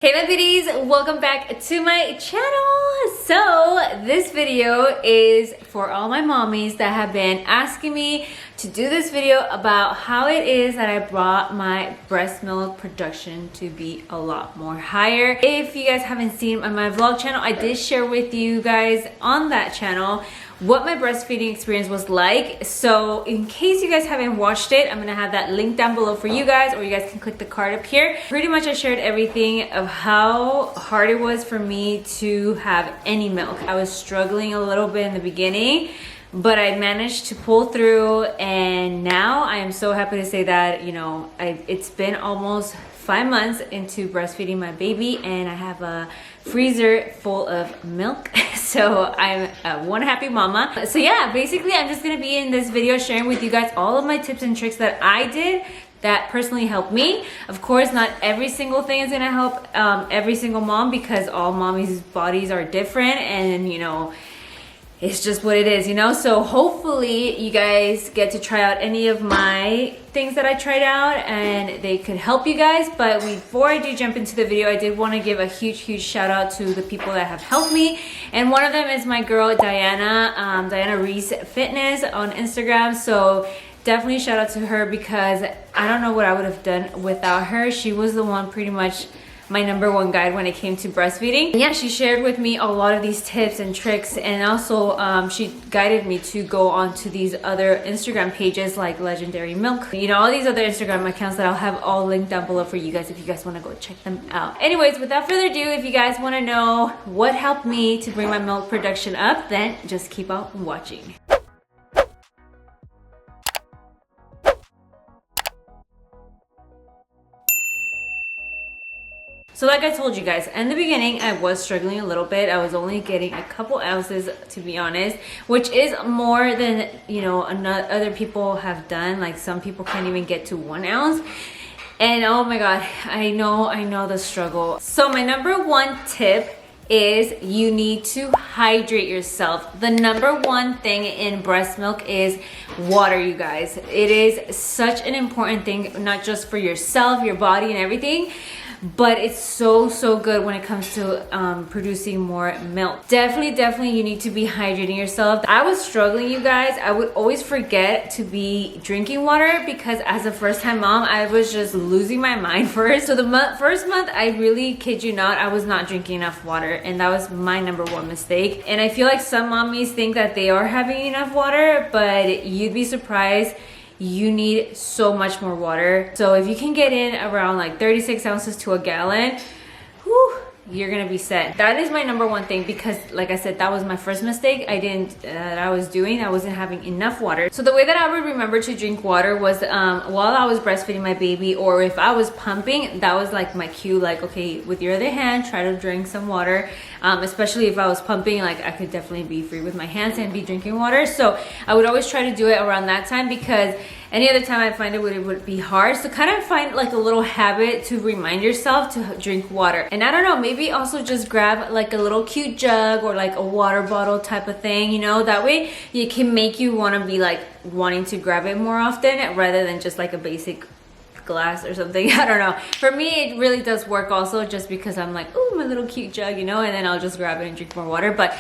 Hey my beauties, welcome back to my channel. So this video is for all my mommies that have been asking me to do this video about how it is that I brought my breast milk production to be a lot more higher. If you guys haven't seen on my vlog channel, I did share with you guys on that channel what my breastfeeding experience was like. So in case you guys haven't watched it, I'm gonna have that link down below for you guys, or you guys can click the card up here. Pretty much I shared everything of how hard it was for me to have any milk. I was struggling a little bit in the beginning, but I managed to pull through, and now I am so happy to say that, you know, it's been almost 5 months into breastfeeding my baby, and I have a freezer full of milk. So I'm one happy mama. So yeah, basically I'm just gonna be in this video sharing with you guys all of my tips and tricks that I did that personally helped me. Of course, not every single thing is gonna help every single mom, because all mommies' bodies are different, and you know, it's just what it is, you know? So hopefully you guys get to try out any of my things that I tried out and they could help you guys. But before I do jump into the video, I did want to give a huge shout out to the people that have helped me. And one of them is my girl, Diana, Diana Reese Fitness on Instagram. So definitely shout out to her, because I don't know what I would have done without her. She was the one pretty much my #1 guide when it came to breastfeeding. And yeah, she shared with me a lot of these tips and tricks, and also she guided me to go on to these other Instagram pages like Legendary Milk, you know, all these other Instagram accounts that I'll have all linked down below for you guys if you guys want to go check them out. Anyways, without further ado, if you guys want to know what helped me to bring my milk production up, then just keep on watching. So like I told you guys, in the beginning, I was struggling a little bit. I was only getting a couple ounces, to be honest, which is more than, you know, other people have done. Like some people can't even get to 1 ounce. And oh my God, I know the struggle. So my #1 tip is you need to hydrate yourself. The #1 thing in breast milk is water, you guys. It is such an important thing, not just for yourself, your body and everything, but it's so good when it comes to producing more milk. Definitely you need to be hydrating yourself. I was struggling, you guys. I would always forget to be drinking water, because as a first-time mom, I was just losing my mind first. So the first month, I really kid you not, I was not drinking enough water, and that was my #1 mistake. And I feel like some mommies think that they are having enough water, but you'd be surprised. You need so much more water. So if you can get in around like 36 ounces to a gallon, whew, you're gonna be set. That is my #1 thing, because like I said, that was my first mistake I was doing. I wasn't having enough water. So the way that I would remember to drink water was while I was breastfeeding my baby, or if I was pumping, that was like my cue, like, okay, with your other hand, try to drink some water. Especially if I was pumping, like I could definitely be free with my hands and be drinking water. So I would always try to do it around that time, because any other time I find it would be hard. So kind of find like a little habit to remind yourself to drink water. And I don't know, maybe also just grab like a little cute jug or like a water bottle type of thing, you know, that way it can make you want to be like wanting to grab it more often, rather than just like a basic glass or something. I don't know. For me, it really does work also, just because I'm like, oh, my little cute jug, you know, and then I'll just grab it and drink more water. But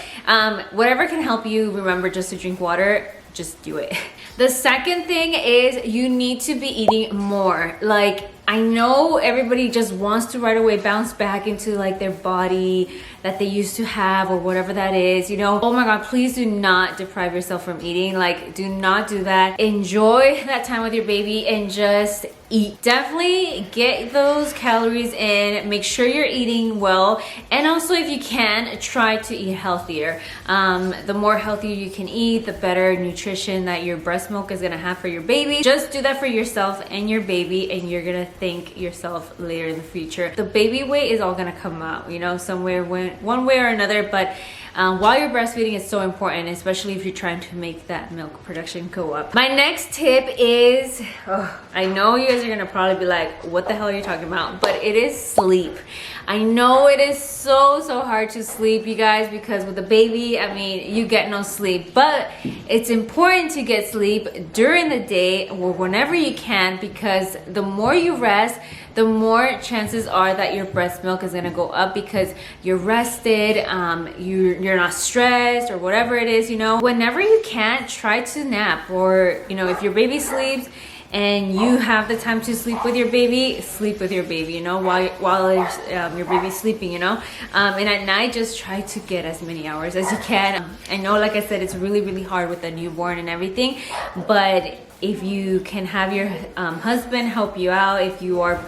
whatever can help you remember just to drink water, just do it. The second thing is you need to be eating more. Like, I know everybody just wants to right away bounce back into like their body that they used to have, or whatever that is, you know. Oh my God, please do not deprive yourself from eating. Like, do not do that. Enjoy that time with your baby and just eat. Definitely get those calories in. Make sure you're eating well. And also, if you can, try to eat healthier. The more healthier you can eat, the better nutrition that your breast milk is gonna have for your baby. Just do that for yourself and your baby, and you're gonna thank yourself later in the future. The baby weight is all gonna come out, you know, somewhere, one way or another. But while you're breastfeeding, it's so important, especially if you're trying to make that milk production go up. My next tip is, I know you guys are gonna probably be like, what the hell are you talking about? But it is sleep. I know it is so hard to sleep, you guys, because with the baby, I mean, you get no sleep, but it's important to get sleep during the day or whenever you can, because the more you rest, the more chances are that your breast milk is gonna go up because you're rested, you're not stressed or whatever it is, you know. Whenever you can, try to nap, or, you know, if your baby sleeps and you have the time to sleep with your baby, sleep with your baby, you know, while your baby's sleeping, you know. And at night, just try to get as many hours as you can. I know, like I said, it's really hard with a newborn and everything, but if you can have your husband help you out, if you are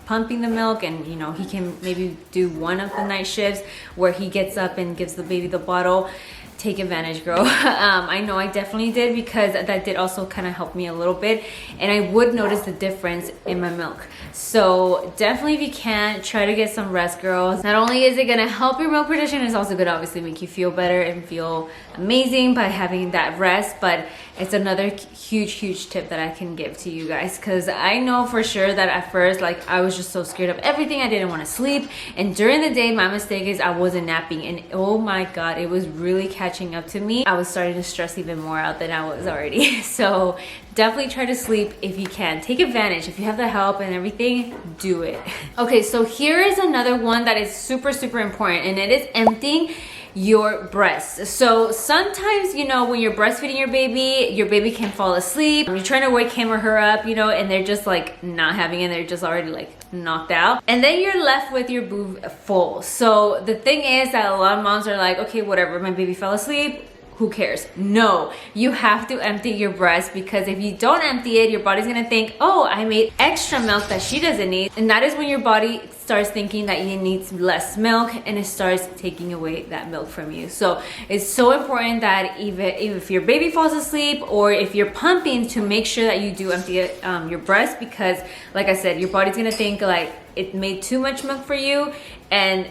pumping the milk, and you know, he can maybe do one of the night shifts where he gets up and gives the baby the bottle, take advantage, girl. I know I definitely did, because that did also kind of help me a little bit, and I would notice the difference in my milk. So definitely, if you can, try to get some rest, girls. Not only is it gonna help your milk production, it's also gonna obviously make you feel better and feel amazing by having that rest. But it's another huge tip that I can give to you guys, because I know for sure that at first, like, I was just so scared of everything. I didn't want to sleep, and during the day, my mistake is I wasn't napping, and oh my god, it was really catching up to me. I was starting to stress even more out than I was already. So definitely try to sleep if you can. Take advantage. If you have the help and everything, do it. Okay, so here is another one that is super important, and it is emptying your breast. So sometimes, you know, when you're breastfeeding your baby can fall asleep. You're trying to wake him or her up, you know, and they're just like not having it. They're just already like knocked out. And then you're left with your boob full. So the thing is that a lot of moms are like, okay, whatever, my baby fell asleep, who cares? No, you have to empty your breast, because if you don't empty it, your body's gonna think, oh, I made extra milk that she doesn't need. And that is when your body starts thinking that you need less milk, and it starts taking away that milk from you. So it's so important that even if your baby falls asleep, or if you're pumping, to make sure that you do empty your breast, because like I said, your body's gonna think like it made too much milk for you, and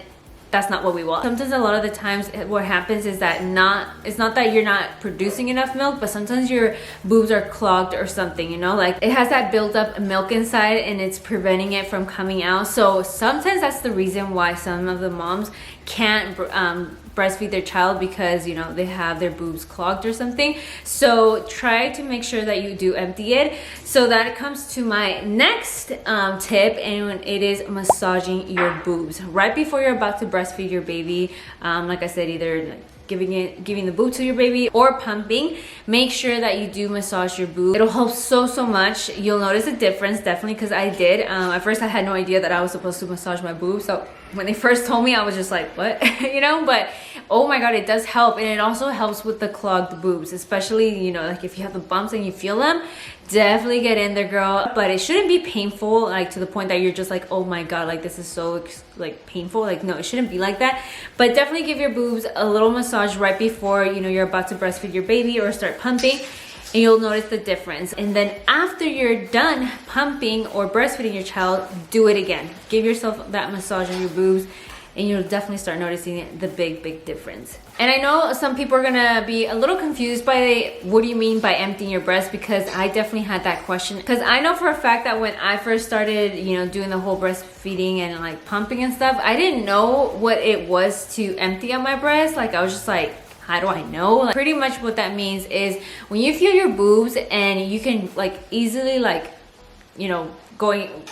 that's not what we want. Sometimes, a lot of the times, what happens is that it's not that you're not producing enough milk, but sometimes your boobs are clogged or something, you know, like it has that built up milk inside and it's preventing it from coming out. So sometimes that's the reason why some of the moms can't breastfeed their child, because, you know, they have their boobs clogged or something. So try to make sure that you do empty it. So that comes to my next tip, and it is massaging your boobs right before you're about to breastfeed your baby. Like I said, either giving the boob to your baby or pumping, make sure that you do massage your boob. It'll help so much. You'll notice a difference, definitely, because I did. At first I had no idea that I was supposed to massage my boobs, so when they first told me, I was just like, what? You know, but oh my god, it does help. And it also helps with the clogged boobs, especially, you know, like if you have the bumps and you feel them, definitely get in there, girl. But it shouldn't be painful, like to the point that you're just like, oh my god, like this is so like painful. Like, no, it shouldn't be like that. But definitely give your boobs a little massage right before, you know, you're about to breastfeed your baby or start pumping, and you'll notice the difference. And then after you're done pumping or breastfeeding your child, do it again. Give yourself that massage on your boobs, and you'll definitely start noticing the big difference. And I know some people are gonna be a little confused by what do you mean by emptying your breast, because I definitely had that question. Because I know for a fact that when I first started, you know, doing the whole breastfeeding and like pumping and stuff, I didn't know what it was to empty out my breast. Like, I was just like, how do I know? Like, pretty much what that means is when you feel your boobs and you can like easily, like, you know,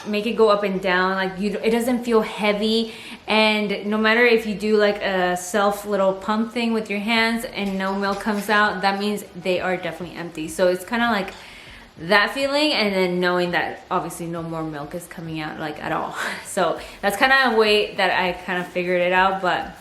make it go up and down, like it doesn't feel heavy. And no matter if you do like a self little pump thing with your hands and no milk comes out, that means they are definitely empty. So it's kind of like that feeling, and then knowing that obviously no more milk is coming out like at all. So that's kind of a way that I kind of figured it out, but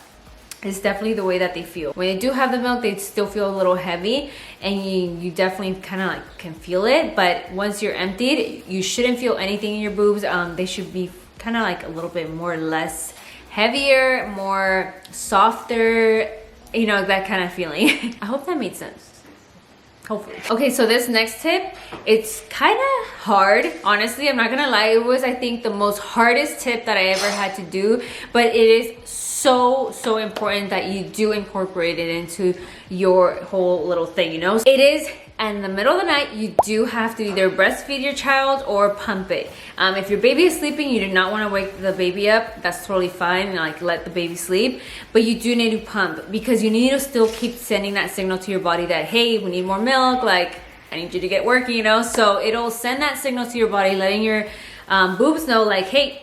it's definitely the way that they feel. When they do have the milk, they still feel a little heavy, and you definitely kind of like can feel it. But once you're emptied, you shouldn't feel anything in your boobs. They should be kind of like a little bit more less heavier, more softer, you know, that kind of feeling. I hope that made sense. Hopefully. Okay, so this next tip, it's kind of hard. Honestly, I'm not gonna lie. It was, I think, the most hardest tip that I ever had to do, but it is so important that you do incorporate it into your whole little thing, you know? It is and in the middle of the night, you do have to either breastfeed your child or pump it. If your baby is sleeping, you do not want to wake the baby up. That's totally fine. Like, let the baby sleep. But you do need to pump because you need to still keep sending that signal to your body that, hey, we need more milk. Like, I need you to get working, you know? So it'll send that signal to your body, letting your boobs know, like, hey,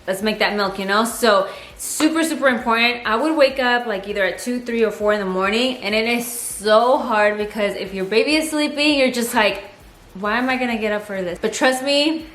let's make that milk, you know? So super, super important. I would wake up like either at 2, 3, or 4 in the morning, and it is so hard because if your baby is sleeping, you're just like, why am I gonna get up for this? But trust me,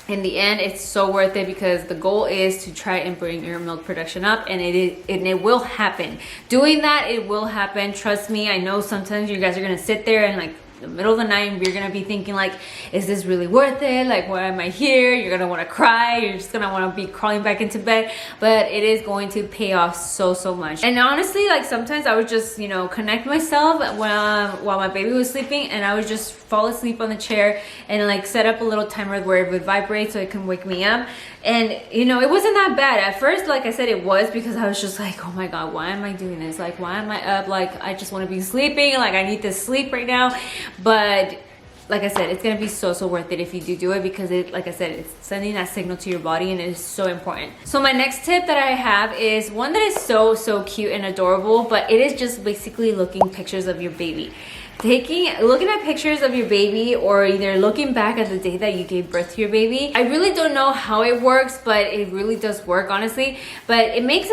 in the end, it's so worth it because the goal is to try and bring your milk production up, and it will happen. Doing that, it will happen. Trust me. I know sometimes you guys are gonna sit there and like the middle of the night, you're gonna be thinking like, is this really worth it? Like, why am I here? You're gonna want to cry. You're just gonna want to be crawling back into bed, but it is going to pay off so much. And honestly, like sometimes I would just, you know, connect myself while my baby was sleeping, and I would just fall asleep on the chair and like set up a little timer where it would vibrate so it can wake me up. And you know, it wasn't that bad at first. Like I said, it was because I was just like, oh my god, why am I doing this? Like, why am I up? Like, I just want to be sleeping. Like, I need to sleep right now. But like I said, it's gonna be so worth it if you do it, because it, like I said, it's sending that signal to your body, and it is so important. So my next tip that I have is one that is so cute and adorable, but it is just basically looking pictures of your baby. Looking at pictures of your baby, or either looking back at the day that you gave birth to your baby. I really don't know how it works, but it really does work, honestly. But it makes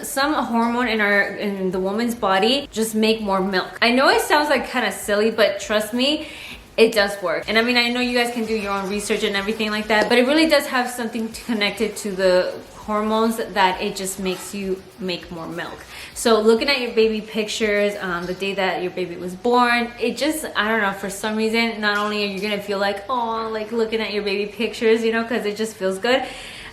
some hormone in the woman's body just make more milk. I know it sounds like kind of silly, but trust me, it does work. And I mean, I know you guys can do your own research and everything like that, but it really does have something connected to the hormones that it just makes you make more milk. So looking at your baby pictures, the day that your baby was born, it just, I don't know, for some reason, not only are you gonna feel like, oh, like looking at your baby pictures, you know, because it just feels good,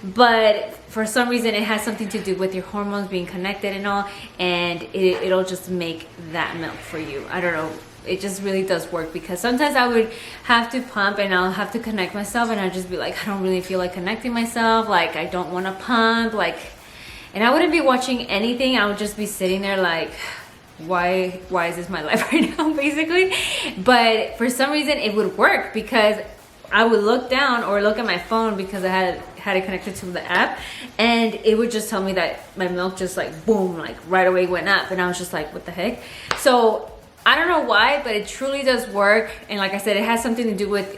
but for some reason it has something to do with your hormones being connected and all, and it'll just make that milk for you. I don't know. It just really does work, because sometimes I would have to pump and I'll have to connect myself, and I'll just be like, I don't really feel like connecting myself, like I don't want to pump, like, and I wouldn't be watching anything. I would just be sitting there like, why is this my life right now, basically. But for some reason it would work, because I would look down or look at my phone, because I had it connected to the app, and it would just tell me that my milk just like boom, like right away went up, and I was just like, what the heck? So I don't know why, but it truly does work. And like I said, it has something to do with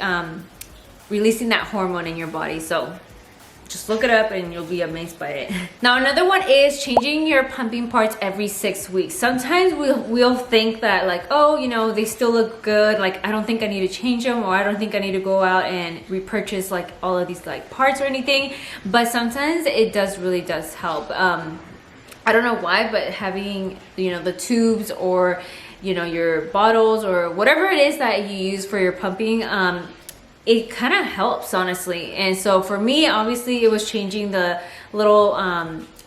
releasing that hormone in your body. So just look it up and you'll be amazed by it. Now, another one is changing your pumping parts every 6 weeks. Sometimes we'll think that like, oh, you know, they still look good. Like, I don't think I need to change them, or I don't think I need to go out and repurchase like all of these like parts or anything. But sometimes it really does help. I don't know why, but having, you know, the tubes, or you know, your bottles, or whatever it is that you use for your pumping, it kind of helps, honestly. And so for me, obviously, it was changing the little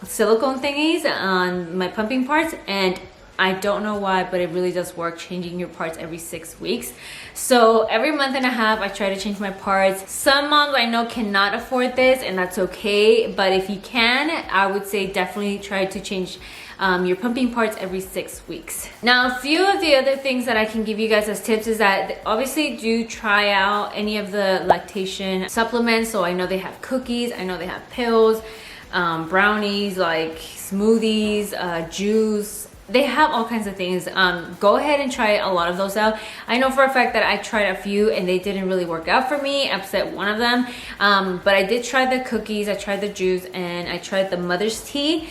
silicone thingies on my pumping parts, and I don't know why, but it really does work, changing your parts every 6 weeks. So every month and a half, I try to change my parts. Some moms I know cannot afford this, and that's okay. But if you can, I would say definitely try to change your pumping parts every 6 weeks. Now, a few of the other things that I can give you guys as tips is that obviously do try out any of the lactation supplements. So I know they have cookies, I know they have pills, brownies, like smoothies, juice. They have all kinds of things. Go ahead and try a lot of those out. I know for a fact that I tried a few and they didn't really work out for me, except one of them. But I did try the cookies, I tried the juice, and I tried the mother's tea.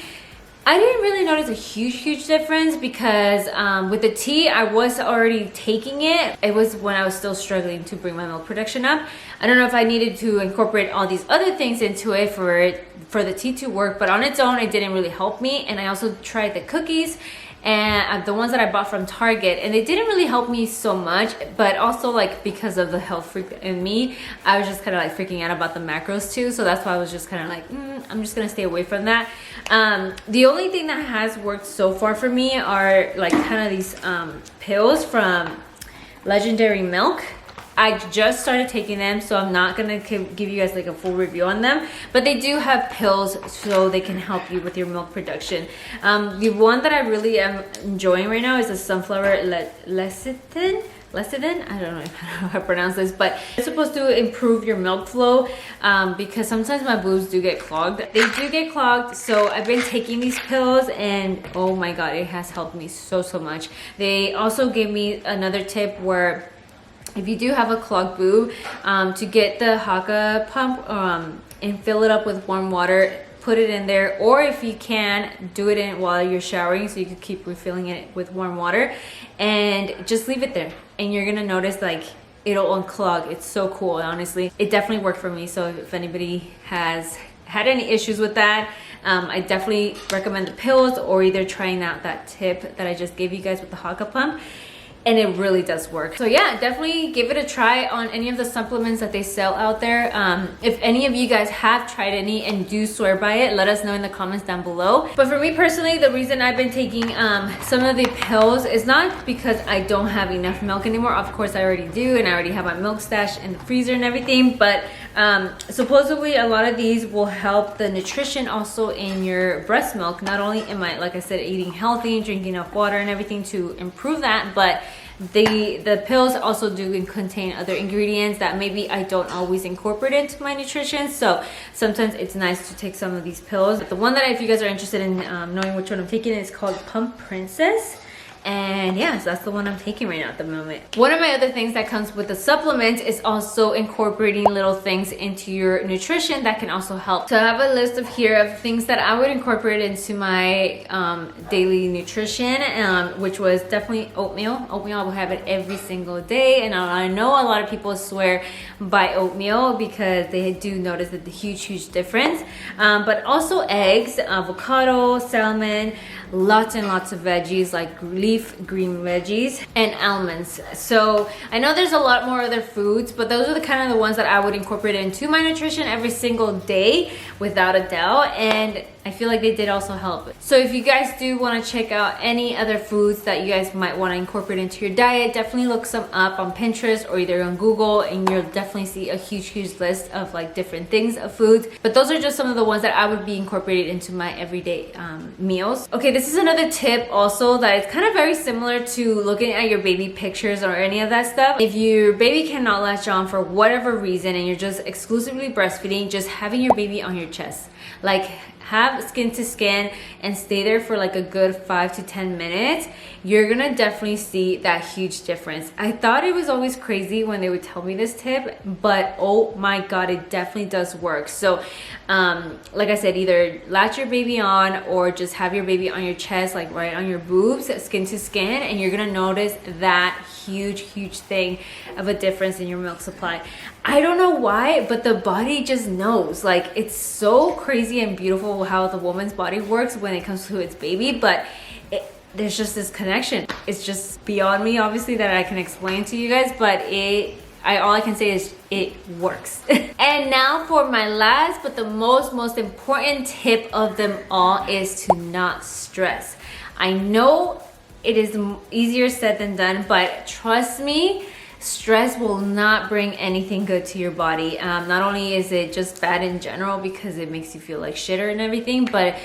I didn't really notice a huge difference, because with the tea, I was already taking it. It was when I was still struggling to bring my milk production up. I don't know if I needed to incorporate all these other things into it for the tea to work, but on its own, it didn't really help me. And I also tried the cookies, and the ones that I bought from Target, and they didn't really help me so much. But also, like, because of the health freak in me, I was just kind of like freaking out about the macros too, so that's why I was just kind of like, I'm just gonna stay away from that. The only thing that has worked so far for me are like kind of these pills from Legendary Milk. I just started taking them, so I'm not gonna give you guys like a full review on them, but they do have pills, so they can help you with your milk production. The one that I really am enjoying right now is the sunflower lecithin. lecithin, I don't know how to pronounce this, but it's supposed to improve your milk flow because sometimes my boobs do get clogged. They do get clogged, so I've been taking these pills and oh my god, it has helped me so much. They also gave me another tip where if you do have a clogged boob, to get the Haka pump and fill it up with warm water, put it in there, or if you can, do it in while you're showering so you can keep refilling it with warm water and just leave it there, and you're gonna notice like it'll unclog. It's so cool, honestly. It definitely worked for me, so if anybody has had any issues with that, I definitely recommend the pills or either trying out that tip that I just gave you guys with the Haka pump. And it really does work. So yeah, definitely give it a try on any of the supplements that they sell out there. If any of you guys have tried any and do swear by it, let us know in the comments down below. But for me personally, the reason I've been taking some of the pills is not because I don't have enough milk anymore. Of course I already do, and I already have my milk stash in the freezer and everything, but supposedly a lot of these will help the nutrition also in your breast milk. Not only am I, like I said, eating healthy and drinking enough water and everything to improve that, but the pills also do contain other ingredients that maybe I don't always incorporate into my nutrition, so sometimes it's nice to take some of these pills. But the one that, if you guys are interested in knowing which one I'm taking, is called Pump Princess. And yeah, so that's the one I'm taking right now at the moment. One of my other things that comes with the supplement is also incorporating little things into your nutrition that can also help. So I have a list of here of things that I would incorporate into my daily nutrition, which was definitely oatmeal. Oatmeal, I will have it every single day, and I know a lot of people swear by oatmeal because they do notice that the huge difference. But also eggs, avocado, salmon, lots and lots of veggies like leaf green veggies, and almonds. So I know there's a lot more other foods, but those are the kind of the ones that I would incorporate into my nutrition every single day without a doubt, and I feel like they did also help. So if you guys do want to check out any other foods that you guys might want to incorporate into your diet, definitely look some up on Pinterest or either on Google, and you'll definitely see a huge list of like different things of foods. But those are just some of the ones that I would be incorporated into my everyday meals. Okay, this is another tip also that is kind of very similar to looking at your baby pictures or any of that stuff. If your baby cannot latch on for whatever reason and you're just exclusively breastfeeding, just having your baby on your chest, like have skin to skin and stay there for like a good 5 to 10 minutes, you're gonna definitely see that huge difference. I thought it was always crazy when they would tell me this tip, but oh my god, it definitely does work. So like I said, either latch your baby on or just have your baby on your chest, like right on your boobs, skin to skin, and you're gonna notice that huge thing of a difference in your milk supply. I don't know why, but the body just knows. Like, it's so crazy and beautiful how the woman's body works when it comes to its baby, but there's just this connection. It's just beyond me, obviously, that I can explain to you guys, but all I can say is it works. And now for my last but the most important tip of them all is to not stress. I know it is easier said than done, but trust me, stress will not bring anything good to your body. Not only is it just bad in general because it makes you feel like shitter and everything, but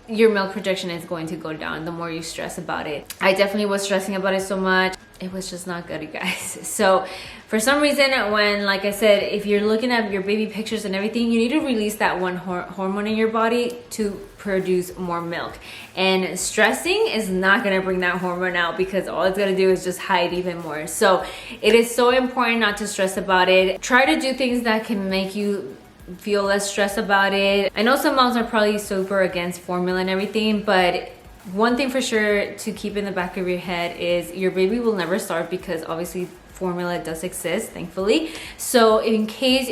your milk production is going to go down the more you stress about it. I definitely was stressing about it so much. It was just not good, you guys. So for some reason, when, like I said, if you're looking at your baby pictures and everything, you need to release that one hormone in your body to produce more milk. And stressing is not gonna bring that hormone out because all it's gonna do is just hide even more. So it is so important not to stress about it. Try to do things that can make you feel less stressed about it. I know some moms are probably super against formula and everything, but one thing for sure to keep in the back of your head is your baby will never starve because obviously formula does exist, thankfully. So in case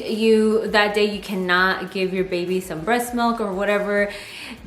that day you cannot give your baby some breast milk or whatever,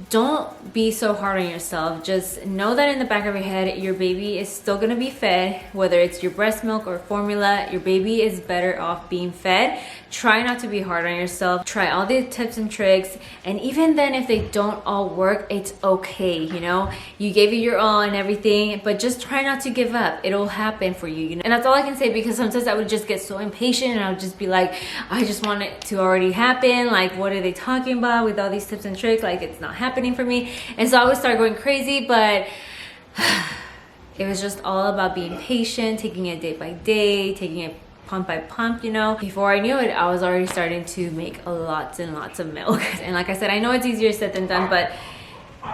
don't be so hard on yourself. Just know that in the back of your head, your baby is still gonna be fed, whether it's your breast milk or formula, your baby is better off being fed. Try not to be hard on yourself. Try all the tips and tricks, and even then if they don't all work, it's okay, you know? You gave it your all and everything, but just try not to give up. It'll happen for you, you know? And that's all I can say, because sometimes I would just get so impatient and I would just be like, I just want it to already happen. Like, what are they talking about with all these tips and tricks? Like, it's not happening for me. And so I would start going crazy, but It was just all about being patient, taking it day by day, taking it pump by pump, you know. Before I knew it, I was already starting to make lots and lots of milk. And like I said, I know it's easier said than done, but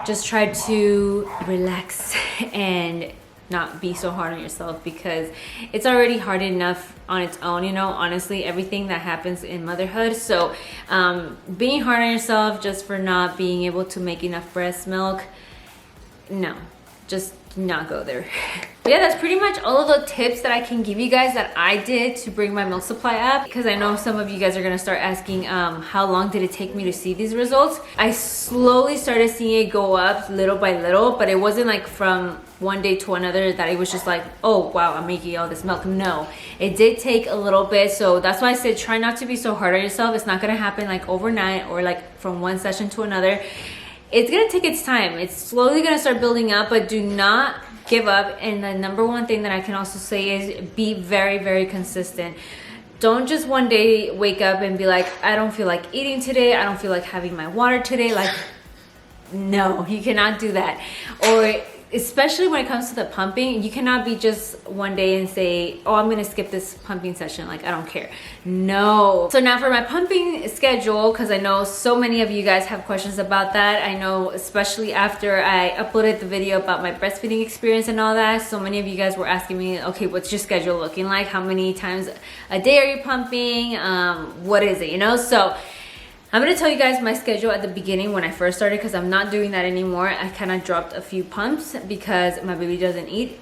just try to relax and not be so hard on yourself, because it's already hard enough on its own, you know, honestly, everything that happens in motherhood. So being hard on yourself just for not being able to make enough breast milk, no, just not go there. But yeah, that's pretty much all of the tips that I can give you guys that I did to bring my milk supply up, because I know some of you guys are gonna start asking how long did it take me to see these results. I slowly started seeing it go up little by little, but it wasn't like from one day to another that it was just like, oh wow, I'm making all this milk. No, it did take a little bit. So that's why I said try not to be so hard on yourself. It's not gonna happen like overnight or like from one session to another. It's gonna take its time. It's slowly gonna start building up, but do not give up. And the number one thing that I can also say is be very, very consistent. Don't just one day wake up and be like, I don't feel like eating today, I don't feel like having my water today. Like, no, you cannot do that. Or especially when it comes to the pumping, you cannot be just one day and say, oh, I'm gonna skip this pumping session, like I don't care. No. So now for my pumping schedule, because I know so many of you guys have questions about that. I know especially after I uploaded the video about my breastfeeding experience and all that, so many of you guys were asking me, okay, what's your schedule looking like? How many times a day are you pumping? What is it, you know? So I'm gonna tell you guys my schedule at the beginning when I first started, because I'm not doing that anymore. I kind of dropped a few pumps because my baby doesn't eat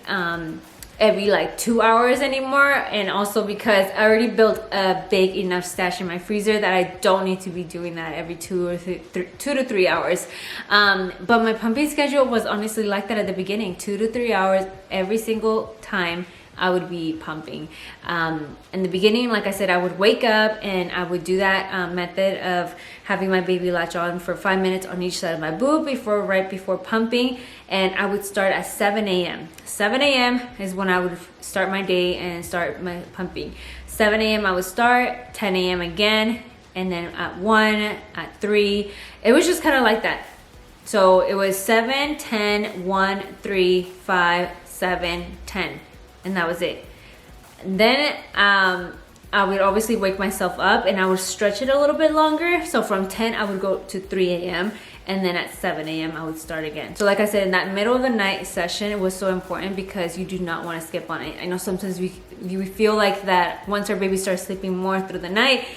every like 2 hours anymore, and also because I already built a big enough stash in my freezer that I don't need to be doing that every 2 to 3 hours. But my pumping schedule was honestly like that at the beginning, 2 to 3 hours every single time I would be pumping. In the beginning, like I said, I would wake up and I would do that method of having my baby latch on for 5 minutes on each side of my boob right before pumping, and I would start at 7 a.m. 7 a.m. is when I would start my day and start my pumping. 7 a.m. I would start, 10 a.m. again, and then at 1, at 3. It was just kind of like that. So it was 7, 10, 1, 3, 5, 7, 10. And that was it. And then I would obviously wake myself up and I would stretch it a little bit longer. So from 10, I would go to 3 a.m. And then at 7 a.m. I would start again. So like I said, in that middle of the night session, it was so important because you do not want to skip on it. I know sometimes we feel like that once our baby starts sleeping more through the night,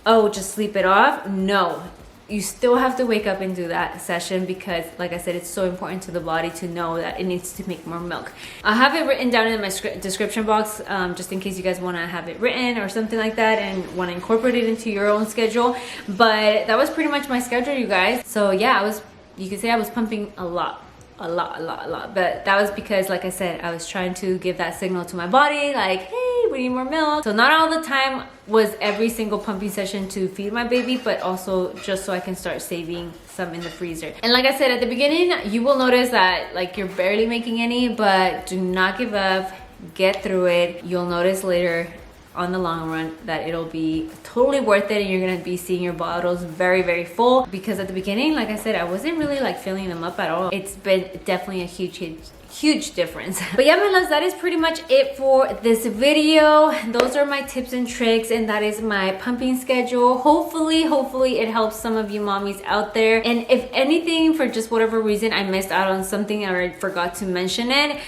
oh, just sleep it off. No. You still have to wake up and do that session because, like I said, it's so important to the body to know that it needs to make more milk. I'll have it written down in my description box just in case you guys want to have it written or something like that and want to incorporate it into your own schedule. But that was pretty much my schedule, you guys. So yeah, you could say I was pumping a lot. But that was because, like I said, I was trying to give that signal to my body, like, hey, we need more milk. So not all the time was every single pumping session to feed my baby, but also just so I can start saving some in the freezer. And like I said at the beginning, you will notice that like you're barely making any, but do not give up, get through it. You'll notice later on the long run that it'll be totally worth it and you're gonna be seeing your bottles very, very full, because at the beginning, like I said, I wasn't really like filling them up at all. It's been definitely a huge difference. But yeah, my loves, that is pretty much it for this video. Those are my tips and tricks, and that is my pumping schedule. Hopefully it helps some of you mommies out there. And if anything, for just whatever reason I missed out on something or I forgot to mention it,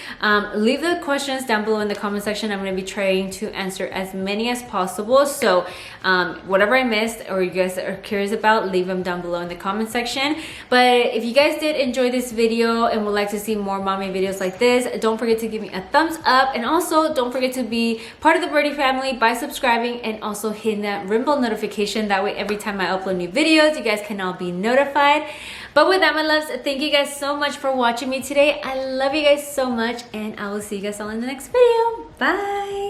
leave the questions down below in the comment section. I'm going to be trying to answer as many as possible. So whatever I missed or you guys are curious about, leave them down below in the comment section. But if you guys did enjoy this video and would like to see more mommy videos like this, don't forget to give me a thumbs up, and also don't forget to be part of the Birdie family by subscribing and also hitting that ring bell notification. That way every time I upload new videos, you guys can all be notified. But with that, my loves, thank you guys so much for watching me today. I love you guys so much, and I will see you guys all in the next video. Bye.